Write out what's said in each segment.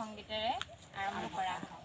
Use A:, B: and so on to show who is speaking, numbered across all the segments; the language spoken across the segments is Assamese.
A: সংগীতেৰে আৰম্ভ কৰা হয়।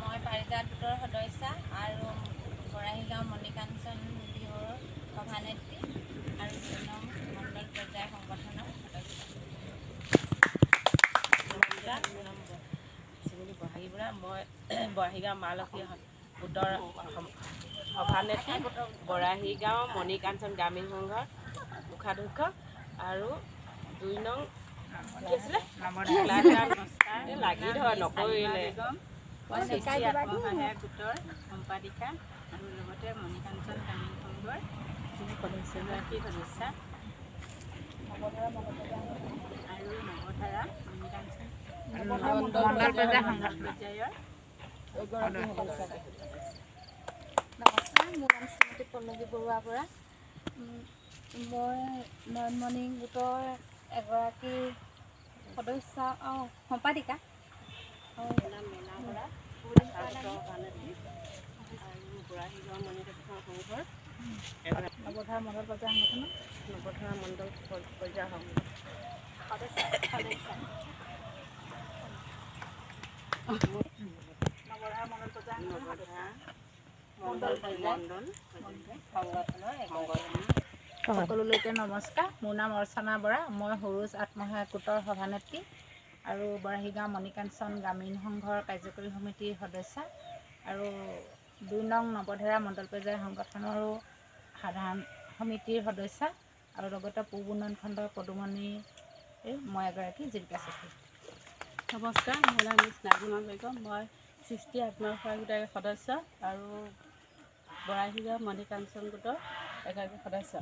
A: মই পাৰিজাত গোটৰ সদস্য আৰু বৰাহী গাঁও মণিকাঞ্চন বিহুৰ সভানেত্ৰী আৰু ২ নং মণ্ডল পৰ্যায়ৰ সংগঠনৰ সদস্য।
B: মই বৰাহী গাঁও মা-লক্ষী গোটৰ সভানেত্ৰী, বৰাহী গাঁও মণিকাঞ্চন গ্ৰামীণ সংঘৰ মুখাধ্যক্ষ আৰু ২ নং লাগি ধৰ নকৰিলে
A: আত্মসহায়ক গোটৰ সম্পাদিকা আৰু লগতে মণিকাঞ্চন গ্ৰামীণ সংঘৰ এগৰাকী সদস্যা আৰু নৱধাৰা মণিকাঞ্চন মণ্ডল পৰ্যায়ৰ এগৰাকী সদস্যা।
C: নমস্কাৰ, মোৰ নাম শ্ৰীমতী পল্লৱী বৰুৱা বৰা। মই নয়নমণি গোটৰ এগৰাকী সদস্যা সম্পাদিকা।
B: নৱধাৰা মণ্ডল পৰ্যায়ৰ
C: সকলোলৈকে নমস্কাৰ। মোৰ নাম অৰ্চনা বৰা। মই সৰুজ আত্মসহায়ক গোটৰ সভানেত্ৰী আৰু বৰাহী গাঁও মণিকাঞ্চন গ্ৰামীণ সংঘৰ কাৰ্যকৰী সমিতিৰ সদস্যা আৰু ২ নং নৱধাৰা মণ্ডল পৰ্যায়ৰ সংগঠনৰো সাধাৰণ সমিতিৰ সদস্যা আৰু লগতে পূব উন্নয়ন খণ্ডৰ পদুমণিৰ মই এগৰাকী জীৱিকা সখী।
D: নমস্কাৰ, মোৰ নাম মিছ নাজিমা বেগম। মই সৃষ্টি আত্মসহায়ক গোটৰ সদস্য আৰু বৰাহী গাঁও মণিকাঞ্চন গোটৰ এগৰাকী সদস্য।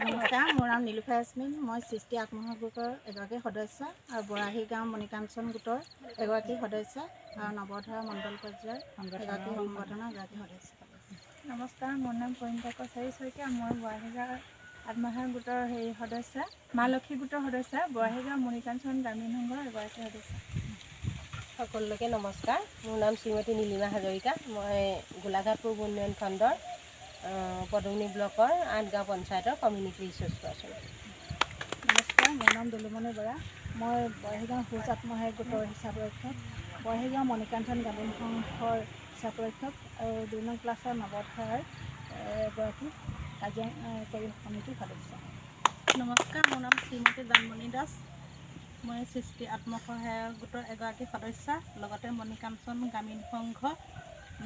C: নমস্কাৰ, মোৰ নাম নীলুফা ইয়াছমিন। মই সৃষ্টি আত্মসহায়ক গোটৰ এগৰাকী সদস্য আৰু বৰাহী গাঁও মণিকাঞ্চন গোটৰ এগৰাকী সদস্য আৰু নৱধাৰা মণ্ডল পৰ্যায়ৰ এগৰাকী সংগঠনৰ এগৰাকী সদস্য।
E: নমস্কাৰ, মোৰ নাম পৰিণীতা কছাৰী শইকীয়া। মই বৰাহী গাঁও আত্মসহায়ক গোটৰ সদস্য, মা-লক্ষী গোটৰ সদস্য, বৰাহী গাঁও মণিকাঞ্চন গ্ৰামীণ সংঘৰ এগৰাকী সদস্য।
B: সকলোকে নমস্কাৰ, মোৰ নাম শ্ৰীমতী নীলিমা হাজৰিকা। মই গোলাঘাট পূব উন্নয়ন খণ্ডৰ পদুমণি ব্লকৰ ৮ গাঁও পঞ্চায়তৰ কমিউনিটি ৰিচোৰ্চ পাৰ্চন।
E: নমস্কাৰ, মোৰ নাম দুলুমণি বৰা। মই বৰাহী গাঁও সৰুজ আত্মসহায়ক গোটৰ হিচাপৰক্ষক, বৰাহী গাঁও মণিকাঞ্চন গ্ৰামীণ সংঘৰ হিচাপৰক্ষক আৰু ২ নং ক্লাছৰ নৱধাৰাৰ এগৰাকী কাৰ্যকৰী সমিতিৰ সদস্য।
D: নমস্কাৰ, মোৰ নাম শ্ৰীমতী জানমণি দাস। মই সৃষ্টি আত্মসহায়ক গোটৰ এগৰাকী সদস্য, লগতে মণিকাঞ্চন গ্ৰামীণ সংঘ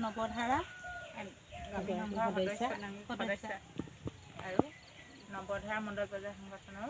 D: নৱধাৰা
C: সদস্য আৰু নৱধাৰা মণ্ডল পৰ্যায়ৰ সংগঠনৰ